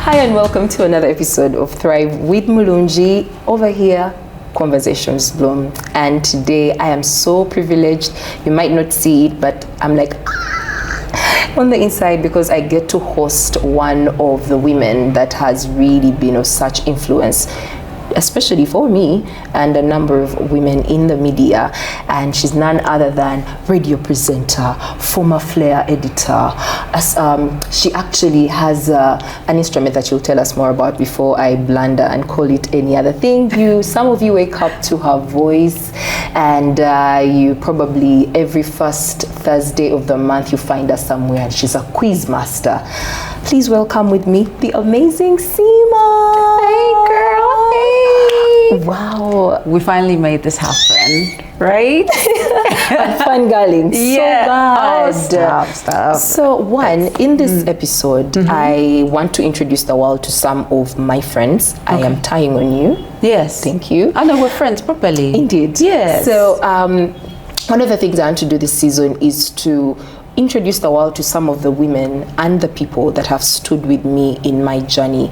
Hi and welcome to another episode of Thrive with Mulungi. Over here, conversations bloom, and today I am so privileged. You might not see it, but I'm like on the inside because I get to host one of the women that has really been of such influence, especially for me and a number of women in the media. And she's none other than radio presenter, former Flair editor. She actually has an instrument that she'll tell us more about before I blunder and call it any other thing. Some of you wake up to her voice, and you probably every first Thursday of the month you find her somewhere, and she's a quiz master. Please welcome with me the amazing Siima. Hey girl, hey. Wow. We finally made this happen, right? Fun girling. Yeah. So bad. Oh, stop. So in this episode, I want to introduce the world to some of my friends. Okay. I am tying on you. Yes. Thank you. I know we're friends properly. Indeed. Yes. So one of the things I want to do this season is to introduce the world to some of the women and the people that have stood with me in my journey.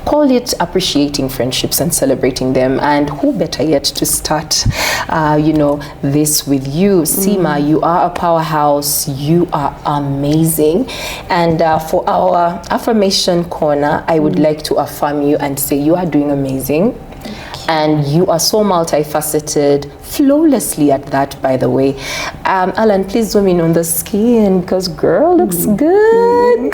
Call it appreciating friendships and celebrating them. And who better yet to start this with you, Siima. You are a powerhouse. You are amazing. And for our affirmation corner, I would like to affirm you and say you are doing amazing. And you are so multifaceted, flawlessly at that, by the way. Alan, please zoom in on the skin, because girl looks good.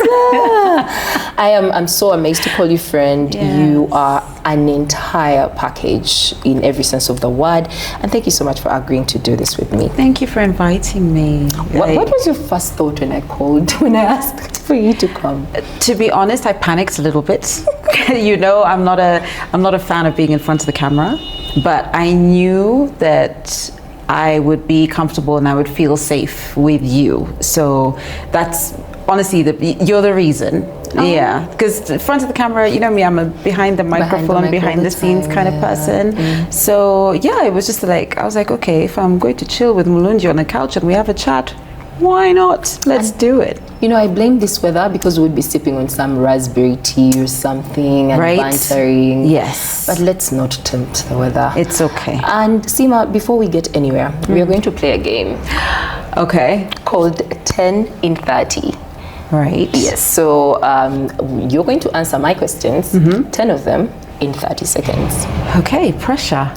I'm so amazed to call you friend. Yes. You are an entire package in every sense of the word. And thank you so much for agreeing to do this with me. Thank you for inviting me. What was your first thought when I asked for you to come? To be honest, I panicked a little bit. I'm not a fan of being in front of the camera, but I knew that I would be comfortable and I would feel safe with you. So that's honestly you're the reason. Oh. Yeah, because in front of the camera, you know me, I'm a behind the microphone, behind the scenes kind of person. So yeah, it was just like, I was like, okay, if I'm going to chill with Mulungi on the couch and we have a chat, why not? Let's do it. I blame this weather because we'd be sipping on some raspberry tea or something and bantering. Yes. But let's not tempt the weather. It's okay. And Siima, before we get anywhere, we are going to play a game. Okay. Called 10 in 30. Right. Yes. So you're going to answer my questions, 10 of them, in 30 seconds. Okay, pressure.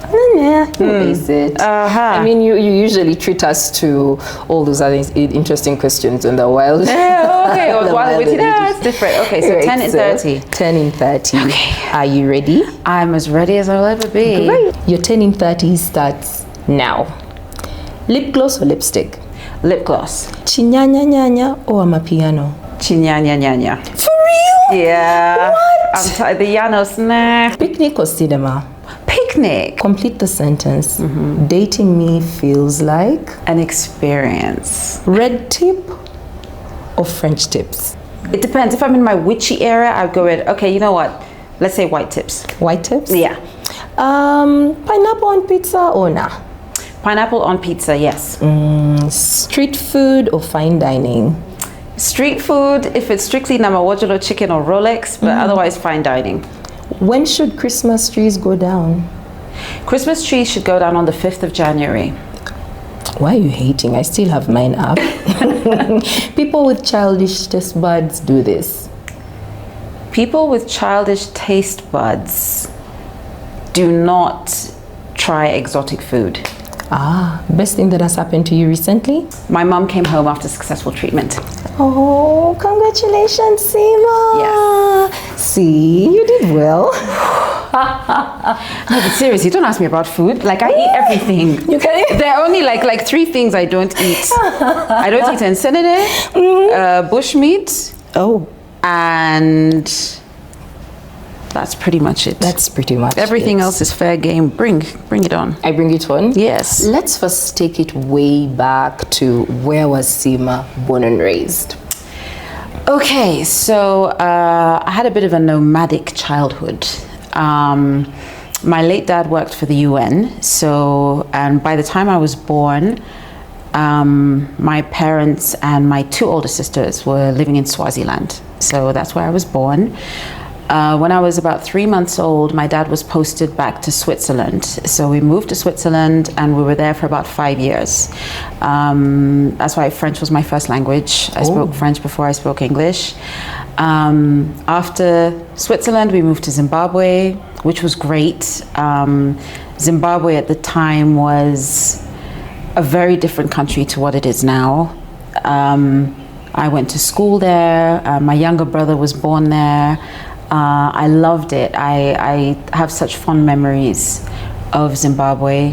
Is it? I mean, you usually treat us to all those other interesting questions in the wild. Yeah, okay. It's different. Okay, so 10 in 30. 10 in 30. Okay. Are you ready? I'm as ready as I'll ever be. Great. Your 10 in 30 starts now. Lip gloss or lipstick? Lip gloss. Kinyanya or Amapiano? Kinyanya. For real? Yeah. What? I'm tired. The Llanos, nah. Picnic or cinema? Picnic. Complete the sentence. Dating me feels like an experience. Red tip or French tips? It depends. If I'm in my witchy area, I'd go with, okay, you know what? Let's say white tips. White tips? Yeah. Pineapple on pizza or nah? Pineapple on pizza, yes. Street food or fine dining? Street food, if it's strictly Namawajolo chicken or Rolex, but otherwise fine dining. When should Christmas trees go down? Christmas trees should go down on the 5th of January. Why are you hating? I still have mine up. People with childish taste buds do this. People with childish taste buds do not try exotic food. Best thing that has happened to you recently? My mom came home after successful treatment. Oh, congratulations, Siima. Yes. See, you did well. No, but seriously, don't ask me about food. Like, I eat everything. You can eat? There are only like 3 things I don't eat. I don't eat ensenede, bushmeat. Oh. And that's pretty much it. That's pretty much Everything else is fair game. Bring it on. I bring it on? Yes. Let's first take it way back to where was Siima born and raised? Okay, so I had a bit of a nomadic childhood. My late dad worked for the UN, and by the time I was born, my parents and my two older sisters were living in Swaziland. So that's where I was born. When I was about 3 months old, my dad was posted back to Switzerland. So we moved to Switzerland and we were there for about 5 years. That's why French was my first language. I spoke French before I spoke English. After Switzerland, we moved to Zimbabwe, which was great. Zimbabwe at the time was a very different country to what it is now. I went to school there. My younger brother was born there. I loved it. I have such fond memories of Zimbabwe.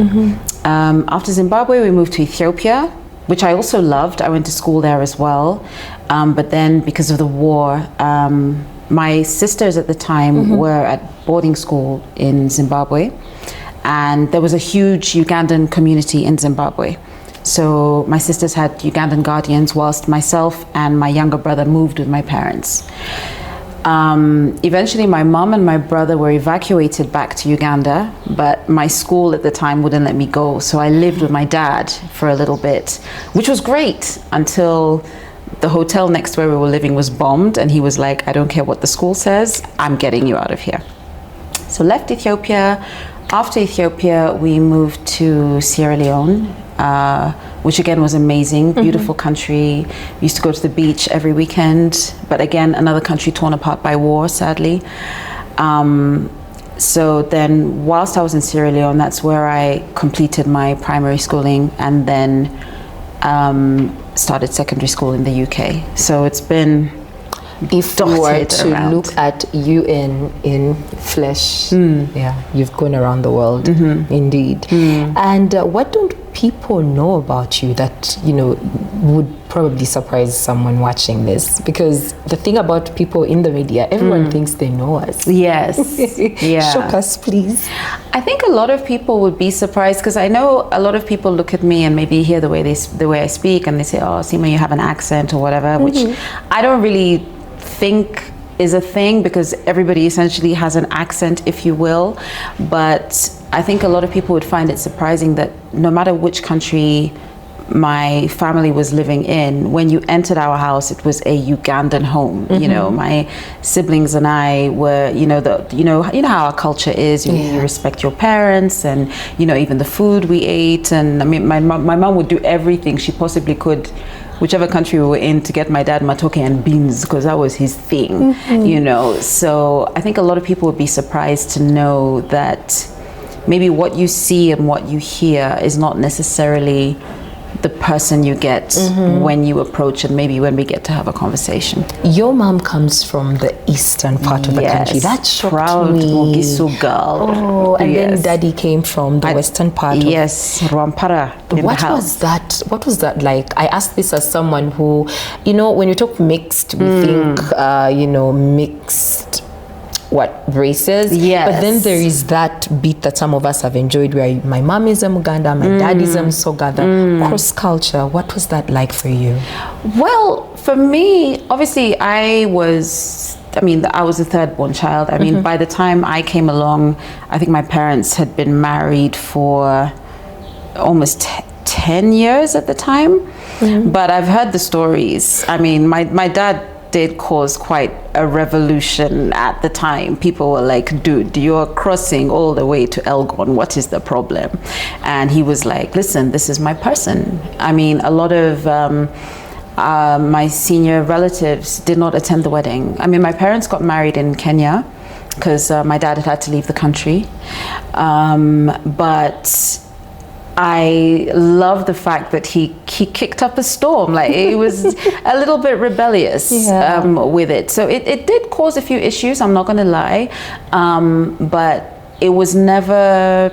After Zimbabwe, we moved to Ethiopia, which I also loved. I went to school there as well. But then because of the war, my sisters at the time were at boarding school in Zimbabwe. And there was a huge Ugandan community in Zimbabwe. So my sisters had Ugandan guardians whilst myself and my younger brother moved with my parents. Eventually my mom and my brother were evacuated back to Uganda, but my school at the time wouldn't let me go. So I lived with my dad for a little bit, which was great until the hotel next where we were living was bombed. And he was like, I don't care what the school says, I'm getting you out of here. So left Ethiopia. After Ethiopia, we moved to Sierra Leone, which again was amazing, beautiful country. We used to go to the beach every weekend, but again, another country torn apart by war, sadly. So then whilst I was in Sierra Leone, that's where I completed my primary schooling and then started secondary school in the UK. So it's been if you were to look at you in flesh, yeah, you've gone around the world, indeed. And what don't people know about you that, you know, would probably surprise someone watching this? Because the thing about people in the media, everyone thinks they know us. Yes. Yeah. Shock us, please. I think a lot of people would be surprised because I know a lot of people look at me and maybe hear the way I speak and they say, oh, Siima, you have an accent or whatever, which I don't really think is a thing because everybody essentially has an accent, if you will. But I think a lot of people would find it surprising that no matter which country my family was living in, when you entered our house, it was a Ugandan home. You know, my siblings and I were, you know how our culture is. You respect your parents, and you know, even the food we ate. And I mean, my mom would do everything she possibly could, whichever country we were in, to get my dad matoke and beans because that was his thing. You know, so I think a lot of people would be surprised to know that maybe what you see and what you hear is not necessarily the person you get when you approach and maybe when we get to have a conversation. Your mom comes from the eastern part of the country. That shocked proud me. Mugisu girl. Oh, and then daddy came from the western part. Yes, Rwampara in the house. What was that like? I ask this as someone who, you know, when you talk mixed, we think, you know, mixed races, but then there is that beat that some of us have enjoyed where my mom is a Muganda, my dad is a Msogada. Cross culture, what was that like for you? Well, for me, obviously I was the third born child. I mean, by the time I came along, I think my parents had been married for almost 10 years at the time. But I've heard the stories. I mean, my dad did cause quite a revolution at the time. People were like, dude, you're crossing all the way to Elgon, what is the problem? And he was like, listen, this is my person. I mean, a lot of my senior relatives did not attend the wedding. I mean, my parents got married in Kenya because my dad had to leave the country. But I love the fact that he kicked up a storm. Like, it was a little bit rebellious with it. So it did cause a few issues, I'm not gonna lie. But it was never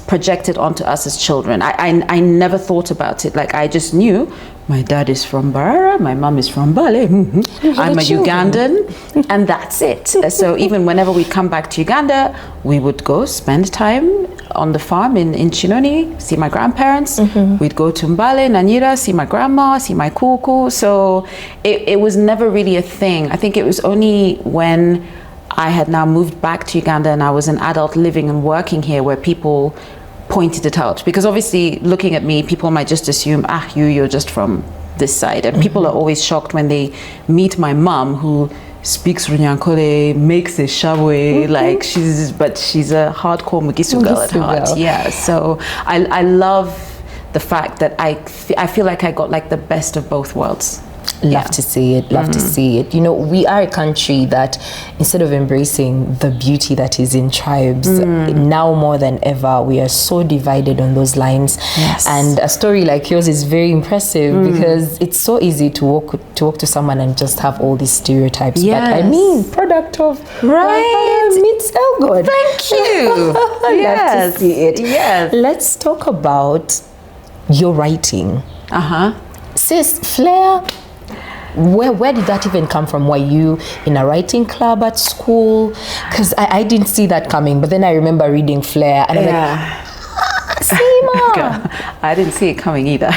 projected onto us as children. I never thought about it. Like, I just knew my dad is from Barara, my mom is from Bale, I'm a Ugandan, and that's it. So even whenever we come back to Uganda, we would go spend time on the farm in Chinoni, see my grandparents. We'd go to Mbale, Nanyira, see my grandma, see my kuku. So it was never really a thing. I think it was only when I had now moved back to Uganda and I was an adult living and working here where people pointed it out, because obviously looking at me, people might just assume, you're just from this side, and people are always shocked when they meet my mom, who speaks Runyankore, makes a shawe, like she's a hardcore Mugisu girl at heart. Yeah, so I love the fact that I feel like I got like the best of both worlds. Love to see it, love to see it. You know, we are a country that, instead of embracing the beauty that is in tribes, now more than ever, we are so divided on those lines. Yes. And a story like yours is very impressive, because it's so easy to walk to someone and just have all these stereotypes. Yes. But I mean, product of meets Elgod. Thank you. Love to see it. Yes. Let's talk about your writing. Sis, flair. Where did that even come from? Were you in a writing club at school? Because I didn't see that coming, but then I remember reading Flair, and I'm like, Siima! I didn't see it coming either.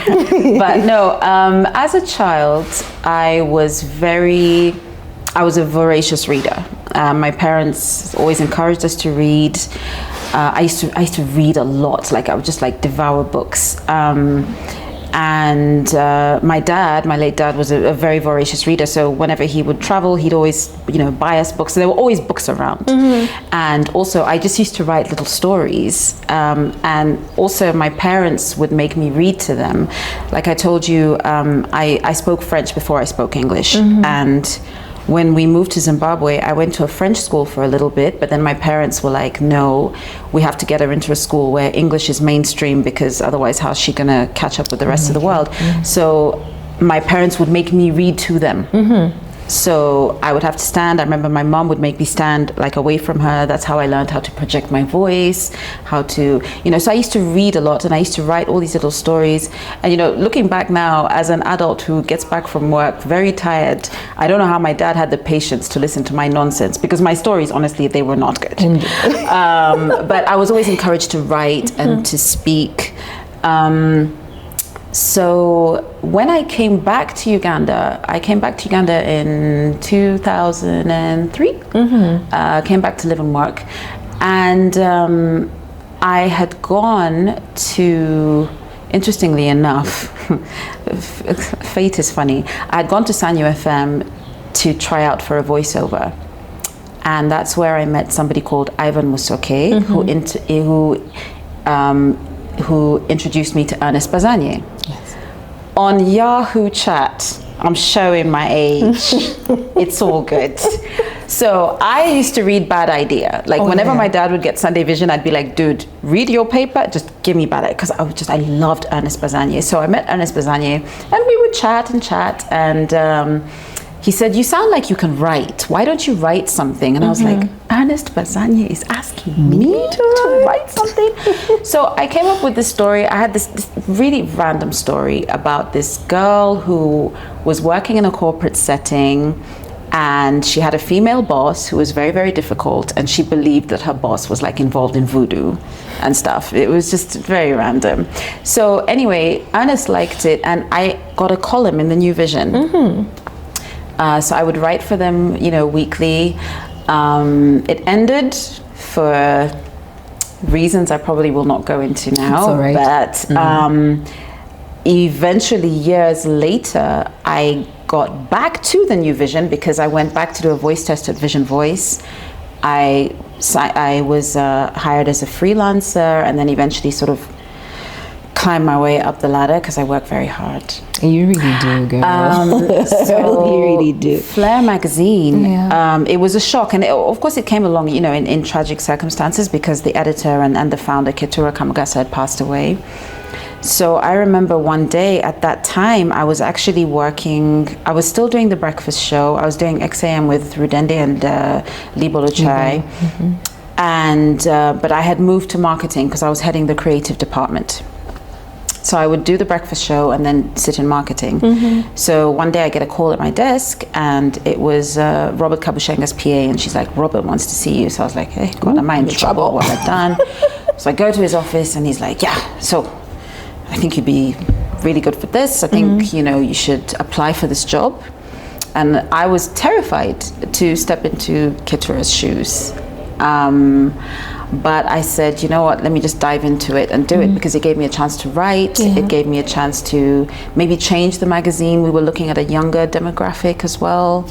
But no, as a child, I was a voracious reader. My parents always encouraged us to read. I used to read a lot. Like, I would just like devour books. And my late dad was a very voracious reader, so whenever he would travel, he'd always, buy us books. So there were always books around. And also, I just used to write little stories. And also, my parents would make me read to them. Like I told you, I spoke French before I spoke English. And when we moved to Zimbabwe, I went to a French school for a little bit, but then my parents were like, no, we have to get her into a school where English is mainstream, because otherwise how's she gonna catch up with the rest of the world? So my parents would make me read to them. So I would have to stand. I remember my mom would make me stand like away from her. That's how I learned how to project my voice, how to, so I used to read a lot, and I used to write all these little stories. And, looking back now as an adult who gets back from work very tired, I don't know how my dad had the patience to listen to my nonsense, because my stories, honestly, they were not good. But I was always encouraged to write and to speak. So when I came back to Uganda, in 2003. Came back to live and work, and I had gone to, interestingly enough, fate is funny, I had gone to Sanyo FM to try out for a voiceover. And that's where I met somebody called Ivan Musoke, who introduced me to Ernest Bazanye. Yes. On Yahoo Chat, I'm showing my age. It's all good. So I used to read Bad Idea. Like whenever my dad would get Sunday Vision, I'd be like, dude, read your paper, just give me Bad Idea. Because I loved Ernest Bazanye. So I met Ernest Bazanye, and we would chat, and he said, you sound like you can write. Why don't you write something? And I was like, Ernest Bazanye is asking me to write something? So I came up with this story. I had this really random story about this girl who was working in a corporate setting, and she had a female boss who was very, very difficult, and she believed that her boss was like involved in voodoo and stuff. It was just very random. So anyway, Ernest liked it, and I got a column in the New Vision. So I would write for them, weekly. It ended for reasons I probably will not go into now. All right. But eventually, years later, I got back to the New Vision because I went back to do a voice test at Vision Voice. I was hired as a freelancer, and then eventually sort of climb my way up the ladder because I work very hard. You really do, girl. So you really do. Flair magazine, it was a shock, and of course it came along, in tragic circumstances, because the editor and the founder, Ketura Kamagasa, had passed away. So I remember one day at that time, I was actually working, I was still doing the breakfast show. I was doing XAM with Rudende and Libolo Chai. And, but I had moved to marketing because I was heading the creative department. So I would do the breakfast show and then sit in marketing. So one day I get a call at my desk, and it was Robert Kabushenga's PA, and she's like, Robert wants to see you. So I was like, hey, God, am I in trouble? What have I done? So I go to his office, and he's like, yeah, so I think you'd be really good for this. I think, you should apply for this job. And I was terrified to step into Ketura's shoes. But I said, you know what, let me just dive into it and do it, because it gave me a chance to write. It gave me a chance to maybe change the magazine. We were looking at a younger demographic as well.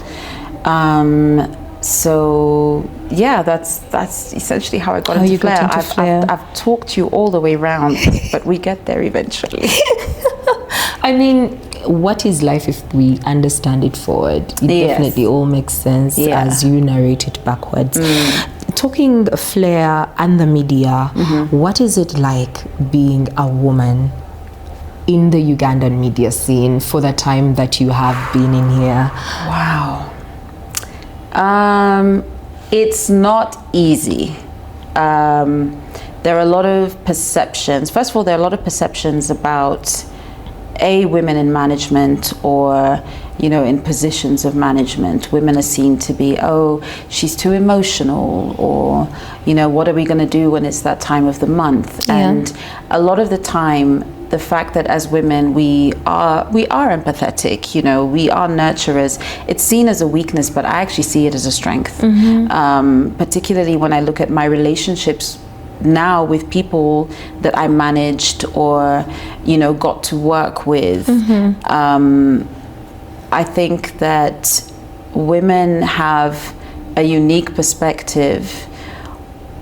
So yeah, that's essentially how I got into Flair. I've talked you all the way around, but we get there eventually. I mean, what is life if we understand it forward? It definitely all makes sense as you narrate it backwards. Talking Flair and the media, what is it like being a woman in the Ugandan media scene for the time that you have been in here? Wow. It's not easy. There are a lot of perceptions. First of all, there are a lot of perceptions about women in management, or in positions of management. Women are seen to be, oh, she's too emotional, or what are we going to do when it's that time of the month? And a lot of the time, the fact that as women we are empathetic, we are nurturers, it's seen as a weakness, but I actually see it as a strength. Particularly when I look at my relationships now with people that I managed or got to work with. I think that women have a unique perspective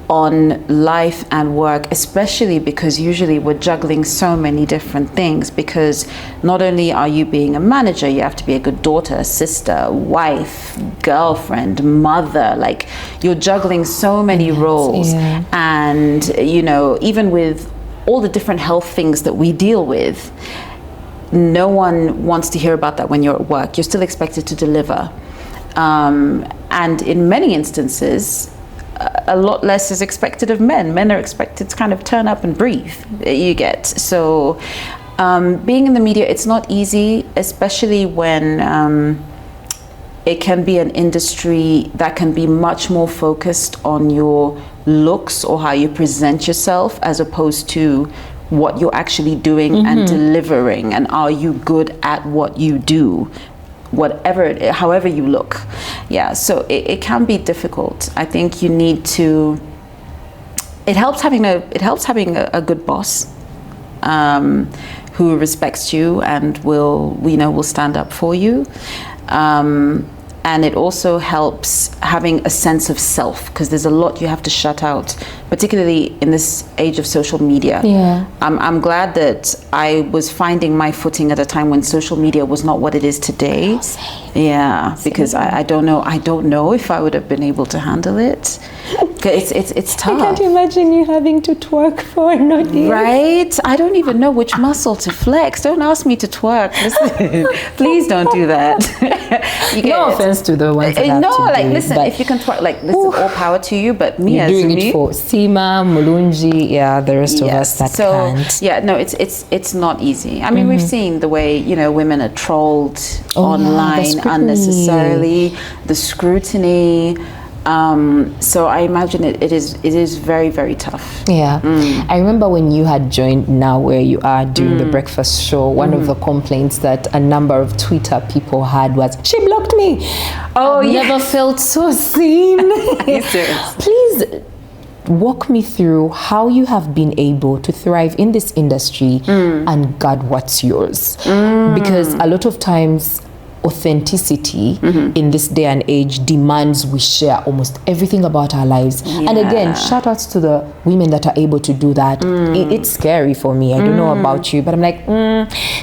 on life and work, especially because usually we're juggling so many different things, because not only are you being a manager, you have to be a good daughter, sister, wife, girlfriend, mother. Like, you're juggling so many roles. And even with all the different health things that we deal with, no one wants to hear about that when you're at work. You're still expected to deliver, and in many instances a lot less is expected of men. Men are expected to kind of turn up and breathe. You get. So being in the media, it's not easy, especially when it can be an industry that can be much more focused on your looks or how you present yourself, as opposed to what you're actually doing and delivering, and are you good at what you do, however you look. So it can be difficult. I think you need to, it helps having a good boss who respects you and will stand up for you. And it also helps having a sense of self, because there's a lot you have to shut out, particularly in this age of social media. I'm glad that I was finding my footing at a time when social media was not what it is today. Because I don't know if I would have been able to handle it. It's tough. I can't imagine you having to twerk for an audience. Right? I don't even know which muscle to flex. Don't ask me to twerk. Listen, please don't do that. No offense to the ones that have to do it, listen, if you can twerk, listen, all power to you, but me you're as doing me, it for Siima, Mulungi, the rest of us that can't. It's not easy. I mean, we've seen the way women are trolled online unnecessarily, the scrutiny. So I imagine it is very, very tough. I remember when you had joined Now Where You Are doing the breakfast show, one of the complaints that a number of Twitter people had was, she blocked me. I've never felt so seen. Please walk me through how you have been able to thrive in this industry and guard what's yours. Because a lot of times authenticity in this day and age demands we share almost everything about our lives. And again, shout outs to the women that are able to do that. It's scary for me. I don't know about you, but I'm like,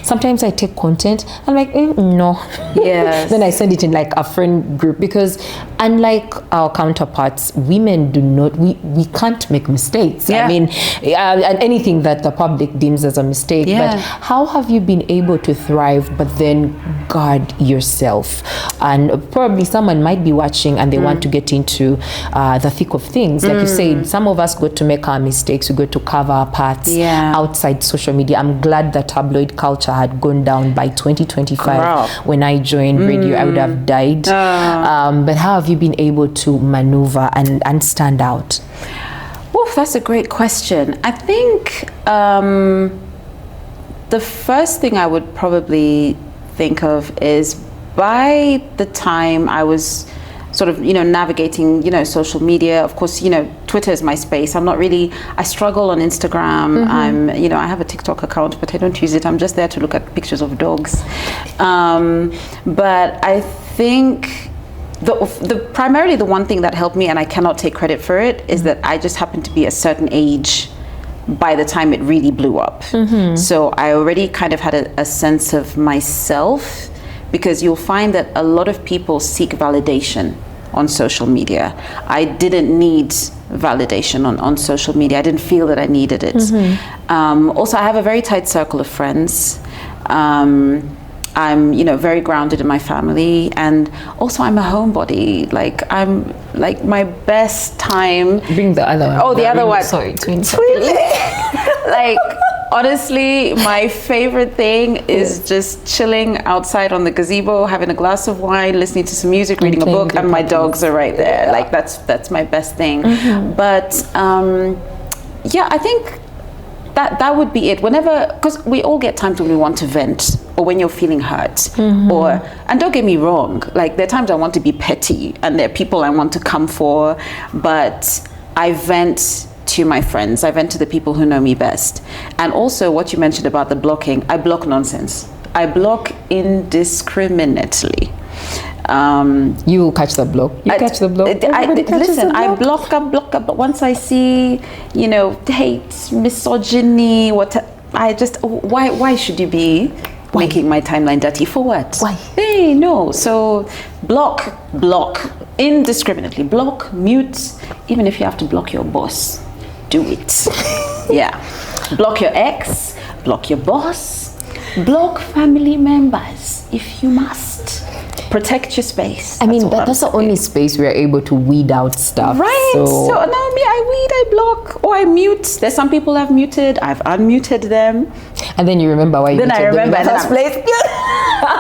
sometimes I take content, I'm like, no. Then I send it in like a friend group, because unlike our counterparts, women do not, we can't make mistakes. I mean, anything that the public deems as a mistake. But how have you been able to thrive but then guard yourself? And probably someone might be watching and they want to get into the thick of things. Like you said, some of us got to make our mistakes, we got to cover our parts outside social media. I'm glad the tabloid culture had gone down by 2025. When I joined radio, I would have died. But how have you been able to maneuver and stand out? Oof, that's a great question. I think the first thing I would probably think of is, by the time I was sort of, navigating, social media. Of course, Twitter is my space. I struggle on Instagram. I have a TikTok account, but I don't use it. I'm just there to look at pictures of dogs. But I think primarily the one thing that helped me, and I cannot take credit for it, is that I just happened to be a certain age by the time it really blew up. So I already kind of had a sense of myself, because you'll find that a lot of people seek validation on social media. I didn't need validation on social media. I didn't feel that I needed it. Also, I have a very tight circle of friends. I'm, very grounded in my family, and also I'm a homebody. I'm my best time. Bring the other one. Oh, the other one. Sorry, twins. Honestly, my favorite thing is just chilling outside on the gazebo, having a glass of wine, listening to some music, reading a book, and my dogs are right there. That's my best thing. But I think that would be it. Whenever, because we all get times when we want to vent, or when you're feeling hurt, and don't get me wrong, there are times I want to be petty, and there are people I want to come for, but I vent to my friends. I vent to the people who know me best. And also what you mentioned about the blocking, I block nonsense. I block indiscriminately. You will catch the block. Catch the block. I block up, but once I see, hate, misogyny, why should you be making my timeline dirty? For what? Why? Hey, no. So block indiscriminately. Block, mute, even if you have to block your boss, do it. Yeah. Block your ex, block your boss, block family members if you must. Protect your space. That's the only space we are able to weed out stuff. Right. So no, me, I block, or I mute. There's some people I've muted. I've unmuted them. And then you remember why you muted them in the first place.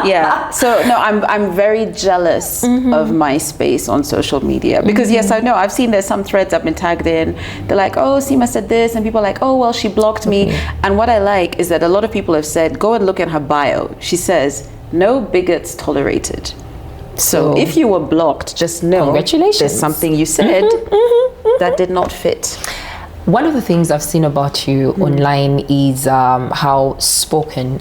Yeah. So no, I'm very jealous of my space on social media, because yes, I know I've seen there's some threads I've been tagged in. They're like, oh, Siima said this, and people are like, oh, well, she blocked me. And what I like is that a lot of people have said, go and look at her bio. She says, no bigots tolerated. So if you were blocked, just know congratulations. There's something you said that did not fit. One of the things I've seen about you online is how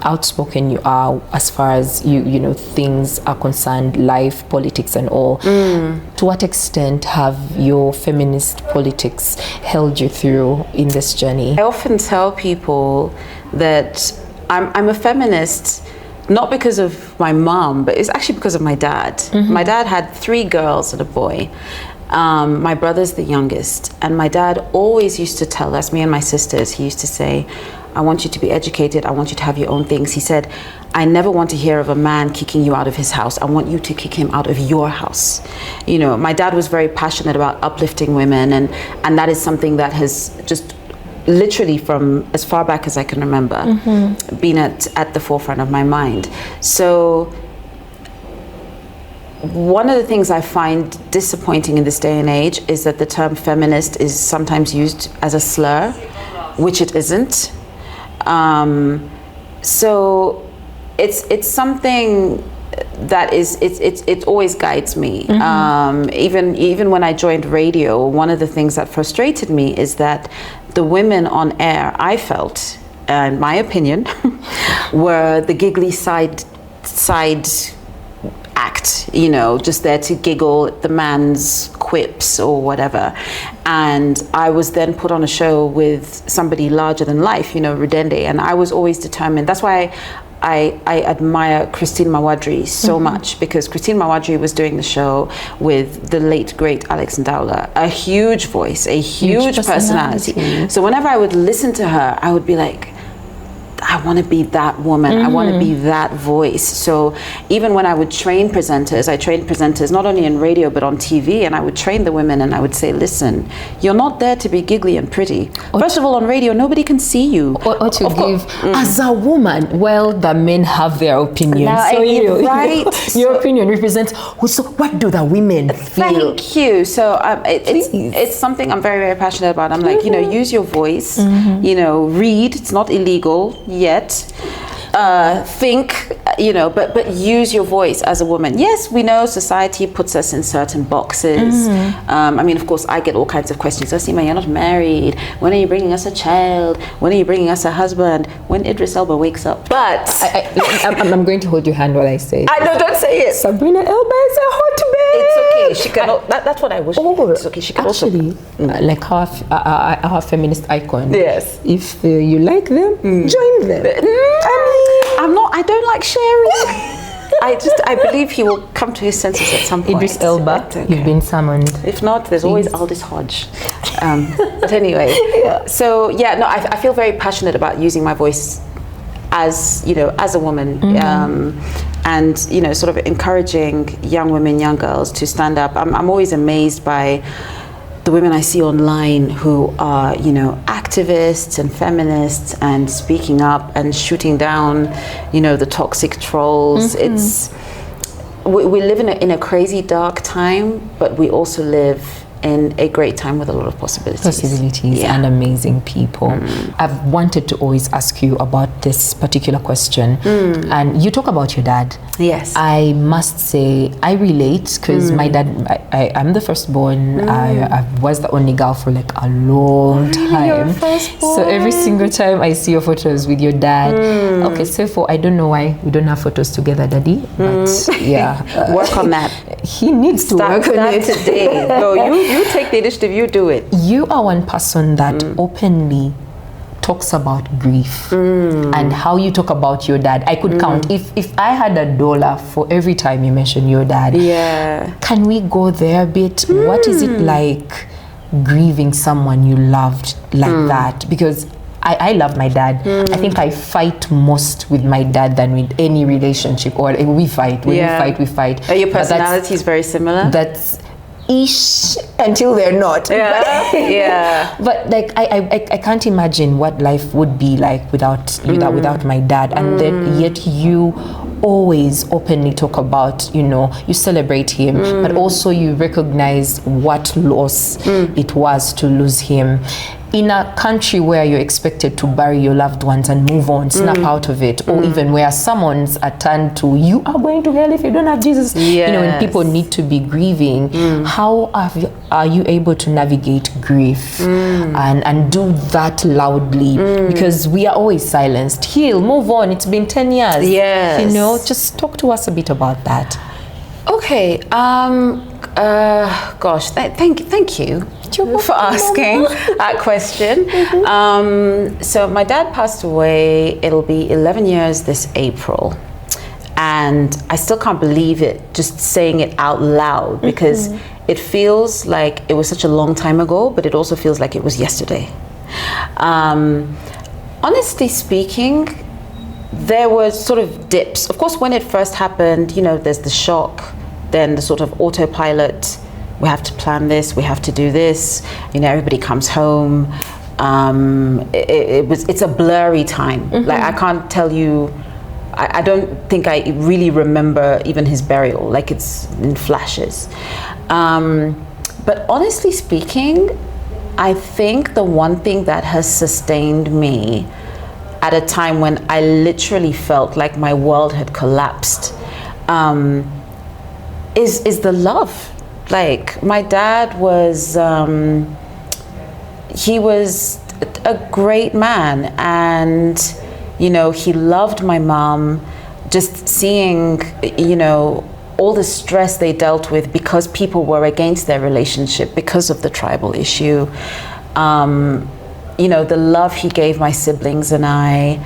outspoken you are as far as you things are concerned, life, politics, and all. To what extent have your feminist politics held you through in this journey? I often tell people that I'm a feminist, not because of my mom, but it's actually because of my dad. My dad had 3 girls and a boy. My brother's the youngest, and my dad always used to tell us, me and my sisters, he used to say, I want you to be educated, I want you to have your own things. He said, I never want to hear of a man kicking you out of his house. I want you to kick him out of your house. My dad was very passionate about uplifting women, and that is something that has just literally from as far back as I can remember been at the forefront of my mind. So one of the things I find disappointing in this day and age is that the term feminist is sometimes used as a slur, which it isn't. So it's something that is it always guides me. Even when I joined radio, one of the things that frustrated me is that the women on air, I felt, in my opinion, were the giggly side act, just there to giggle at the man's quips or whatever. And I was then put on a show with somebody larger than life, Rudende, and I was always determined. That's why I admire Christine Mawadri so much, because Christine Mawadri was doing the show with the late great Alex Ndaula, a huge voice, a huge personality. So whenever I would listen to her, I would be like, I want to be that woman. I want to be that voice. So even when I would train presenters, I trained presenters not only in radio but on TV, and I would train the women and I would say, listen, you're not there to be giggly and pretty. First of all, on radio, nobody can see you. Or to give, as a woman, well, the men have their opinions. Now, so right. Your opinion represents, so what do the women feel? Thank you. So it's something I'm very, very passionate about. I'm like, use your voice, read. It's not illegal yet. think, but use your voice as a woman. Yes, we know society puts us in certain boxes. I mean, of course, I get all kinds of questions. Oh, Siima, you're not married. When are you bringing us a child? When are you bringing us a husband? When Idris Elba wakes up. But I'm going to hold your hand while I say it. I know, don't say it. Sabrina Elba is a hot babe. It's okay. She can. That's what I wish. It's okay. She can actually, like our feminist icon. Yes. If you like them, join them. I don't like sharing. I believe he will come to his senses at some point. Idris Elba, okay. You've been summoned. If not, there's always Aldous Hodge. But anyway, so no, I feel very passionate about using my voice as a woman, and sort of encouraging young women, young girls to stand up. I'm always amazed by the women I see online who are, activists and feminists and speaking up and shooting down, the toxic trolls. We live in a crazy dark time, but we also live in a great time with a lot of possibilities. And amazing people. I've wanted to always ask you about this particular question, and you talk about your dad. Yes, I must say I relate, because my dad, I'm the firstborn. I was the only girl for like a long time. You're firstborn. So every single time I see your photos with your dad, okay, so I don't know why we don't have photos together, Daddy, but work on that. He needs to work on it today. No, you take the initiative, you do it. You are one person that openly talks about grief and how you talk about your dad. I could count. If I had $1 for every time you mention your dad. Yeah. Can we go there a bit? What is it like grieving someone you loved like that? Because I love my dad. I think I fight most with my dad than with any relationship, or we fight. When we fight. Are your personalities very similar? That's ish until they're not. But like I can't imagine what life would be like without my dad, and then yet you always openly talk about, you celebrate him, but also you recognize what loss it was to lose him. In a country where you're expected to bury your loved ones and move on, snap out of it, or even where summons are turned to, you are going to hell if you don't have Jesus. When people need to be grieving, how are you able to navigate grief and do that loudly? Because we are always silenced. Heal, move on. It's been 10 years. Yes. Just talk to us a bit about that. Okay. Gosh, thank you for asking that question. So my dad passed away, it'll be 11 years this April. And I still can't believe it, just saying it out loud, because it feels like it was such a long time ago, but it also feels like it was yesterday. Honestly speaking, there were sort of dips. Of course, when it first happened, there's the shock, then the sort of autopilot. We have to plan this, we have to do this, everybody comes home. It's a blurry time. Like, I can't tell you, I don't think I really remember even his burial, like it's in flashes. But honestly speaking, I think the one thing that has sustained me at a time when I literally felt like my world had collapsed is the love. Like, my dad was, he was a great man, and, he loved my mom. Just seeing, all the stress they dealt with because people were against their relationship because of the tribal issue. The love he gave my siblings and I,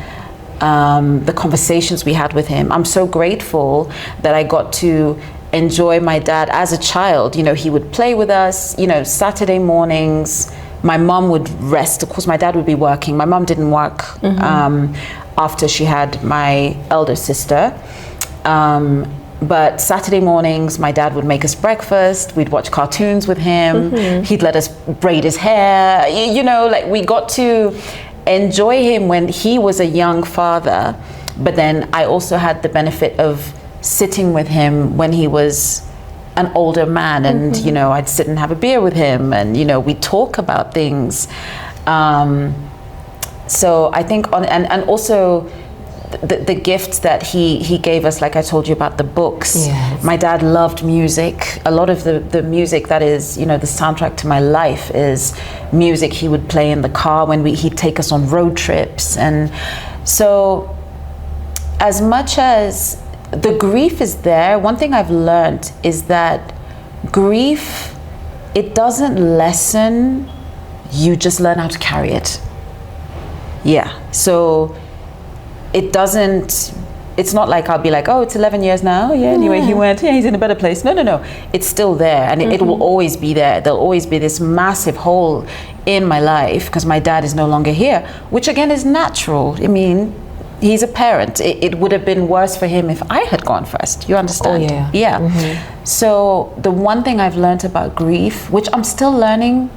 the conversations we had with him. I'm so grateful that I got to enjoy my dad as a child. He would play with us, Saturday mornings, my mom would rest. Of course, my dad would be working. My mom didn't work after she had my elder sister. But Saturday mornings, my dad would make us breakfast. We'd watch cartoons with him. He'd let us braid his hair. Like, we got to enjoy him when he was a young father. But then I also had the benefit of sitting with him when he was an older man, and I'd sit and have a beer with him, and we'd talk about things. So I think and also the gifts that he gave us, like I told you about the books. Yes. My dad loved music. A lot of the music that is, the soundtrack to my life is music he would play in the car when he'd take us on road trips. And so as much as the grief is there, one thing I've learned is that grief, it doesn't lessen, you just learn how to carry it. Yeah, so it doesn't, it's not like I'll be like, oh, it's 11 years now. Yeah, anyway, he went, he's in a better place. No. It's still there, and it will always be there. There'll always be this massive hole in my life because my dad is no longer here, which again is natural. I mean, he's a parent. It would have been worse for him if I had gone first. You understand? Oh, yeah. Yeah. So the one thing I've learned about grief, which I'm still learning,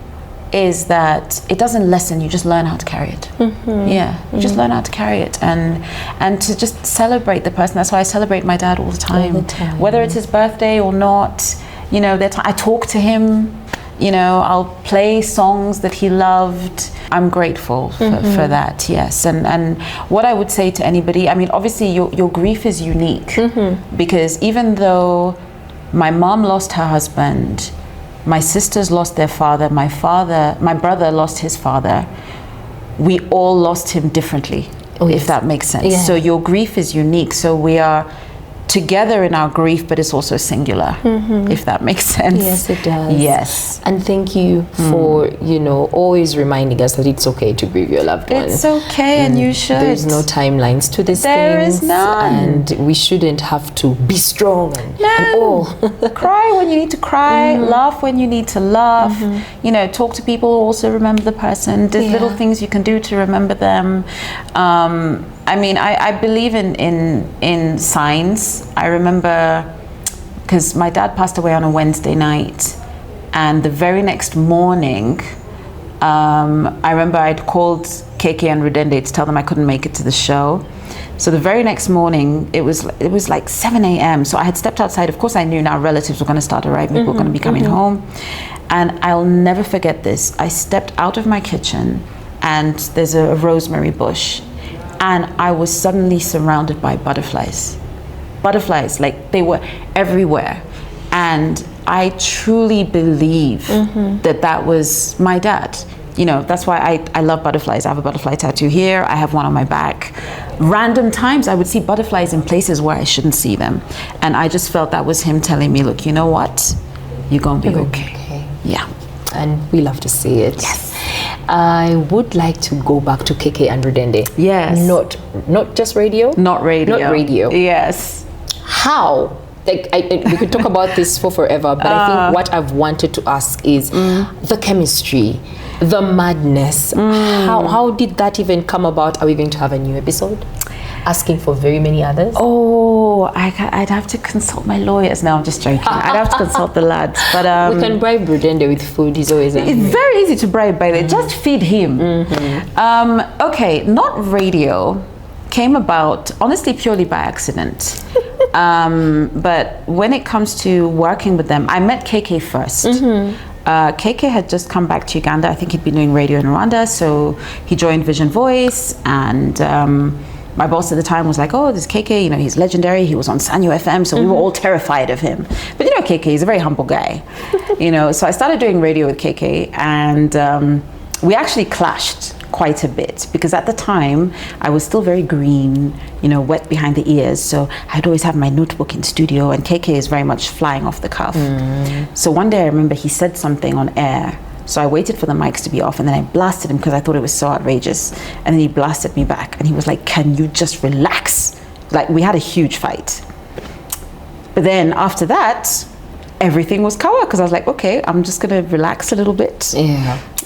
is that it doesn't lessen, you just learn how to carry it. Yeah, you just learn how to carry it and to just celebrate the person. That's why I celebrate my dad all the time. Whether it's his birthday or not, I talk to him, I'll play songs that he loved. I'm grateful for that, yes. And what I would say to anybody, I mean, obviously your grief is unique because even though my mom lost her husband, my sisters lost their father, my brother lost his father, we all lost him differently, if that makes sense. Yeah. So your grief is unique. So we are together in our grief, but it's also singular, if that makes sense. Yes, it does. Yes. And thank you for, always reminding us that it's okay to grieve your loved one. It's okay, and you should. There's no timelines to these things. There is none. And we shouldn't have to be strong and all. Cry when you need to cry, laugh when you need to laugh. Talk to people who also remember the person. There's little things you can do to remember them. I mean, I believe in signs. I remember, because my dad passed away on a Wednesday night, and the very next morning, I remember I'd called KK and Rudende to tell them I couldn't make it to the show. So the very next morning, it was like 7 a.m. So I had stepped outside. Of course, I knew now relatives were going to start arriving. People were going to be coming home. And I'll never forget this. I stepped out of my kitchen, and there's a rosemary bush. And I was suddenly surrounded by butterflies. Butterflies, like they were everywhere. And I truly believe that was my dad. That's why I love butterflies. I have a butterfly tattoo here. I have one on my back. Random times I would see butterflies in places where I shouldn't see them. And I just felt that was him telling me, look, you know what? You're going to be okay. Yeah. And we love to see it. Yes. I would like to go back to KK and Rudende. Yes. Not just radio? Not radio. Not radio. Yes. How? Like we could talk about this for forever, but I think what I've wanted to ask is the chemistry, the madness. How did that even come about? Are we going to have a new episode? Asking for very many others? Oh, I'd have to consult my lawyers. No, I'm just joking. I'd have to consult the lads. But we can bribe Rudende with food. He's always angry. It's very easy to bribe, by the way. Just feed him. Okay, Not Radio came about, honestly, purely by accident. But when it comes to working with them, I met KK first. KK had just come back to Uganda. I think he'd been doing radio in Rwanda, so he joined Vision Voice, and my boss at the time was like, oh, this KK, he's legendary. He was on Sanyo FM, so we were all terrified of him. But KK, he's a very humble guy. So I started doing radio with KK, and we actually clashed quite a bit, because at the time I was still very green, wet behind the ears. So I'd always have my notebook in studio, and KK is very much flying off the cuff. So one day I remember he said something on air. So I waited for the mics to be off, and then I blasted him because I thought it was so outrageous. And then he blasted me back, and he was like, can you just relax? Like, we had a huge fight. But then after that, everything was kawa, because I was like, okay, I'm just gonna relax a little bit.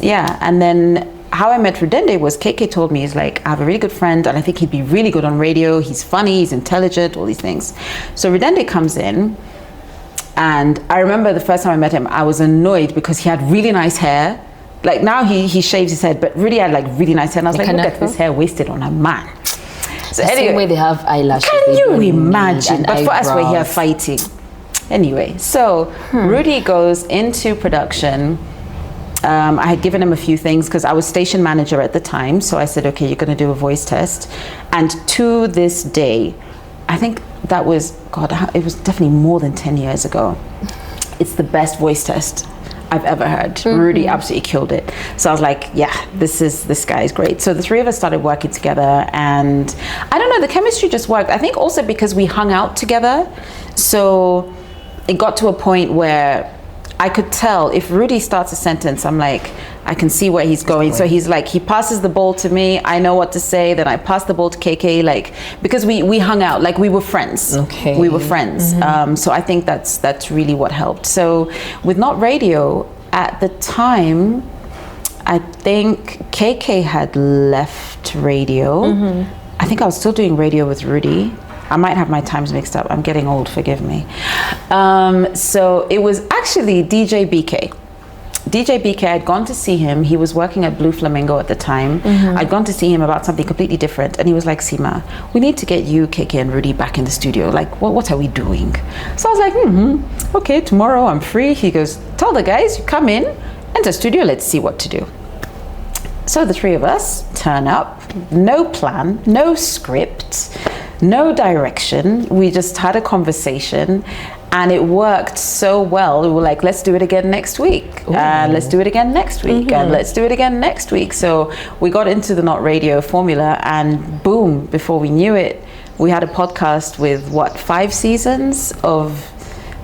Yeah, and then how I met Rudende was KK told me, he's like, I have a really good friend, and I think he'd be really good on radio. He's funny, he's intelligent, all these things. So Rudende comes in, and I remember the first time I met him, I was annoyed because he had really nice hair. Like, now he shaves his head, but really had like really nice hair. And I was like, look at this hair wasted on a man. So the same way they have eyelashes. Can you imagine? But for us, we're here fighting. Anyway, so Rudy goes into production, I had given him a few things because I was station manager at the time. So I said, okay, you're going to do a voice test. And to this day, I think that was, God, it was definitely more than 10 years ago. It's the best voice test I've ever heard. Rudy absolutely killed it. So I was like, yeah, this guy is great. So the three of us started working together, and I don't know, the chemistry just worked. I think also because we hung out together. So it got to a point where I could tell if Rudy starts a sentence, I'm like, I can see where he's going. So he's like, he passes the ball to me, I know what to say, then I pass the ball to KK, like, because we hung out, like we were friends. Okay. We were friends. So I think that's really what helped. So with Not Radio, at the time, I think KK had left radio. I think I was still doing radio with Rudy. I might have my times mixed up. I'm getting old, forgive me. So it was actually DJ BK. DJ BK, I'd gone to see him. He was working at Blue Flamingo at the time. I'd gone to see him about something completely different. And he was like, Siima, we need to get you, KK, and Rudy back in the studio. Like, what are we doing? So I was like, okay, tomorrow I'm free. He goes, tell the guys, you come in, enter studio, let's see what to do. So the three of us turn up, no plan, no script, no direction. We just had a conversation, and it worked so well. We were like, let's do it again next week. And let's do it again next week. And let's do it again next week. So we got into the Not Radio formula, and boom, before we knew it, we had a podcast with 5 seasons of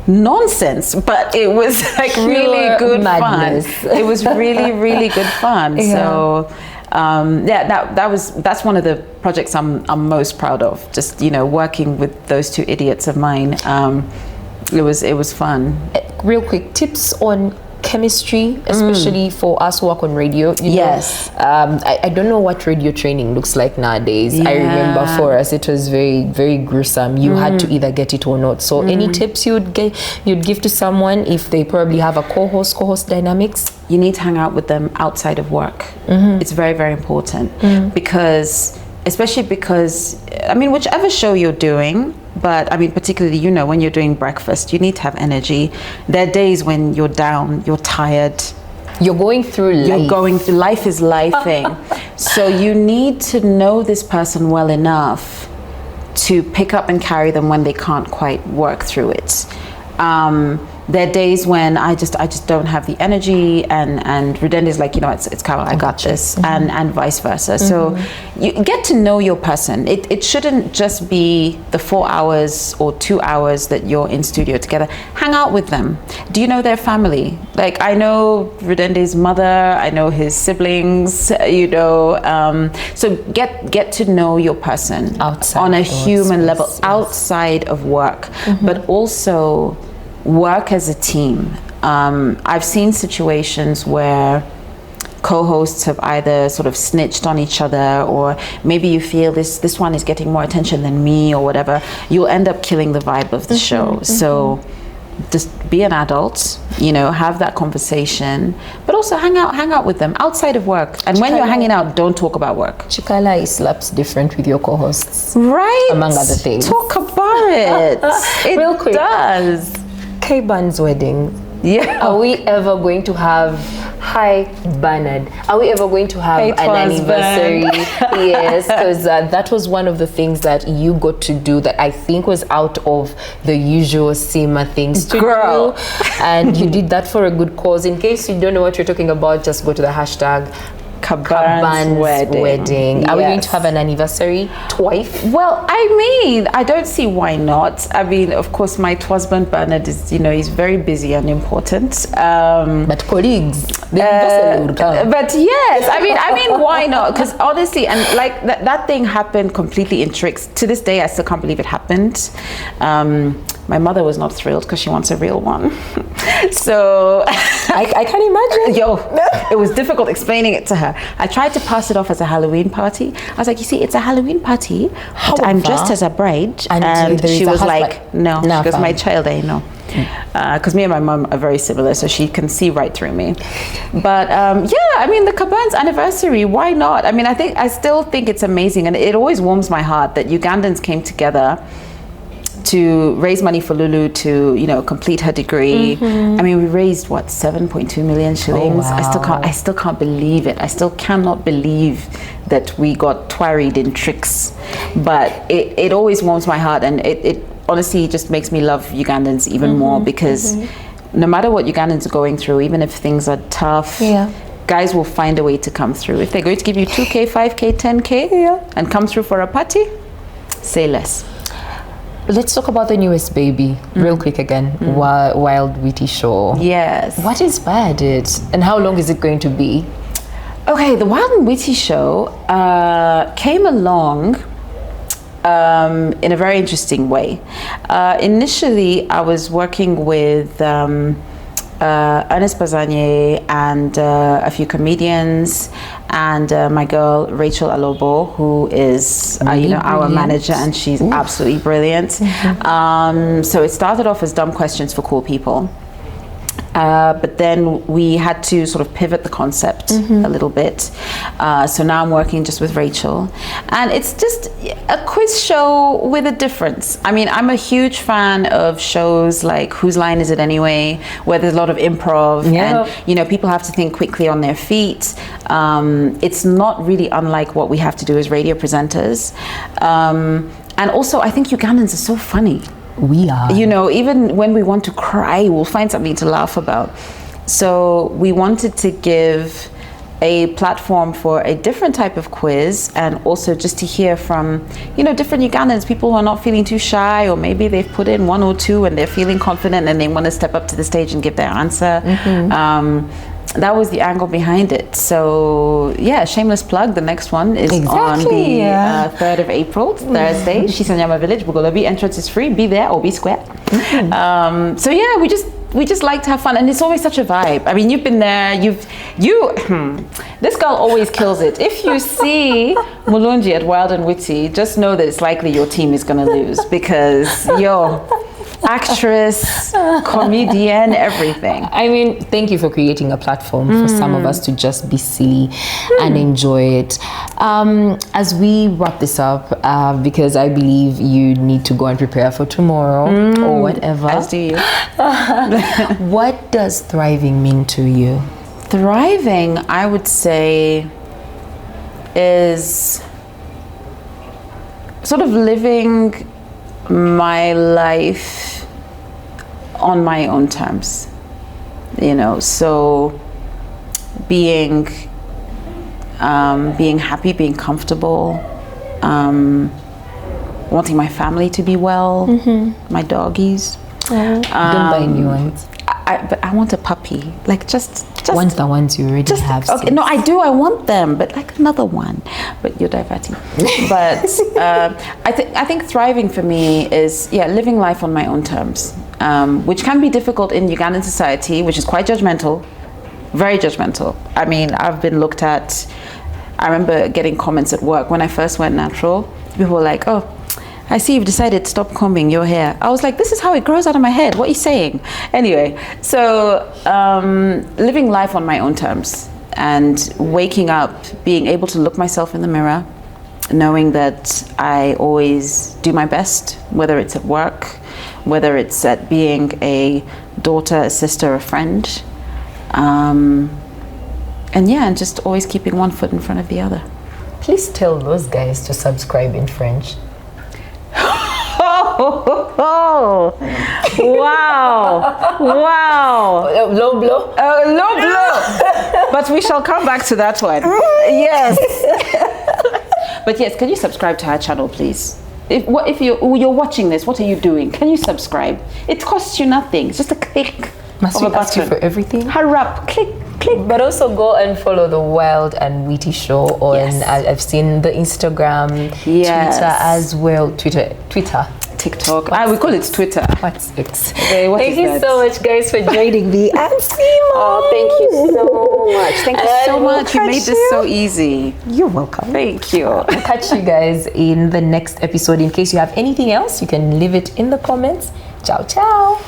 nonsense, but it was like really good madness. fun. It was really, really good fun. So that's one of the projects I'm most proud of. Just, you know, working with those two idiots of mine. It was fun. Real quick, tips on chemistry, especially for us who work on radio. You know, I don't know what radio training looks like nowadays. I remember for us it was very, very gruesome. You had to either get it or not. So any tips you'd give to someone if they probably have a co-host dynamics? You need to hang out with them outside of work. It's very, very important because, especially because, I mean, whichever show you're doing, but I mean, particularly, you know, when you're doing breakfast, you need to have energy. There are days when you're down, you're tired. You're going through life. You're going through, life is lifing. So you need to know this person well enough to pick up and carry them when they can't quite work through it. There are days when I just don't have the energy, and Rudendi's like, you know, it's Caban, I got this, and vice versa. So you get to know your person. It shouldn't just be the 4 hours or 2 hours that you're in studio together. Hang out with them. Do you know their family? Like, I know Rudendi's mother, I know his siblings, you know, so get to know your person outside on a human level, outside of work, but also work as a team. I've seen situations where co-hosts have either sort of snitched on each other, or maybe you feel this one is getting more attention than me or whatever. You'll end up killing the vibe of the show. So just be an adult, you know, have that conversation, but also hang out with them outside of work. And when you're hanging out, don't talk about work. Chikala slaps different with your co-hosts, right? Among other things. Talk about it. It real quick does. Caban's wedding. Yeah. Are we ever going to have? Hi, Bernard. Are we ever going to have an anniversary? Yes, because that was one of the things that you got to do that I think was out of the usual Siima things to do. And you did that for a good cause. In case you don't know what you're talking about, just go to the hashtag Caban's wedding. Are we going to have an anniversary twice? Well, I mean, I don't see why not. I mean, of course, my husband Bernard is, you know, he's very busy and important. But colleagues, the anniversary would come. But yes, I mean, why not? Because honestly, and like that thing happened completely in tricks. To this day, I still can't believe it happened. My mother was not thrilled because she wants a real one. So I can imagine. It was difficult explaining it to her. I tried to pass it off as a Halloween party. I was like, you see, it's a Halloween party, but I'm dressed as a bride. And she was like, no. She goes, my child, I know. Because me and my mom are very similar, so she can see right through me. But yeah, I mean, the Caban's anniversary, why not? I mean, I still think it's amazing, and it always warms my heart that Ugandans came together to raise money for Lulu to, you know, complete her degree. I mean, we raised what, 7.2 million shillings. Oh, wow. I still can't believe it. I still cannot believe that we got twirled in tricks. But it always warms my heart, and it honestly just makes me love Ugandans even more, because no matter what Ugandans are going through, even if things are tough, guys will find a way to come through. If they're going to give you 2K, 5K, 10K, and come through for a party, say less. Let's talk about the newest baby real quick again. Wild Witty show. Yes. What inspired it, and how long is it going to be? Okay, the Wild and Witty show came along in a very interesting way. Initially, I was working with Ernest Bazanye and a few comedians, and my girl Rachel Alobo, who is you know, our manager, and she's absolutely brilliant. So it started off as dumb questions for cool people. But then we had to sort of pivot the concept a little bit. So now I'm working just with Rachel. And it's just a quiz show with a difference. I mean, I'm a huge fan of shows like Whose Line Is It Anyway?, where there's a lot of improv and, you know, people have to think quickly on their feet. It's not really unlike what we have to do as radio presenters. And also, I think Ugandans are so funny. We are. You know, even when we want to cry, we'll find something to laugh about. So we wanted to give a platform for a different type of quiz, and also just to hear from, you know, different Ugandans, people who are not feeling too shy, or maybe they've put in 1 or 2 and they're feeling confident and they want to step up to the stage and give their answer. That was the angle behind it. So yeah, shameless plug, the next one is on the 3rd of April, Thursday, Shisanyama Village, Bugolobi. Entrance is free, be there or be square. So yeah, we just like to have fun, and it's always such a vibe. I mean, you've been there, this girl always kills it. If you see Mulungi at Wild and Witty, just know that it's likely your team is gonna lose, because actress, comedian, everything. I mean, thank you for creating a platform for some of us to just be silly and enjoy it. As we wrap this up, because I believe you need to go and prepare for tomorrow or whatever. As do you. What does thriving mean to you? Thriving, I would say, is sort of living my life on my own terms, you know. So being happy, being comfortable, wanting my family to be well, my doggies. Don't buy new ones. But I want a puppy, like just want the ones you already have. Okay, no, I do. I want them, but like another one. But you're diverting. But I think thriving for me is living life on my own terms, which can be difficult in Ugandan society, which is quite judgmental, very judgmental. I mean, I've been looked at. I remember getting comments at work when I first went natural. People were like, "Oh, I see you've decided to stop combing your hair." I was like, this is how it grows out of my head. What are you saying? Anyway, so living life on my own terms, and waking up, being able to look myself in the mirror, knowing that I always do my best, whether it's at work, whether it's at being a daughter, a sister, a friend. And just always keeping one foot in front of the other. Please tell those guys to subscribe in French. Oh, wow. Low blow? Low blow. But we shall come back to that one. Yes. But yes, can you subscribe to our channel, please? If you're watching this, what are you doing? Can you subscribe? It costs you nothing. It's just a click. Must we ask you for everything? Hurry up, click. But also go and follow the Wild and Witty show on. I've seen the Instagram, Twitter as well. Twitter, TikTok. We call it Twitter. What's it? Thank you so much, guys, for joining me. And Siima. Oh, thank you so much. Thank you so much. You made this so easy. You're welcome. Thank you. I'll catch you guys in the next episode. In case you have anything else, you can leave it in the comments. Ciao, ciao.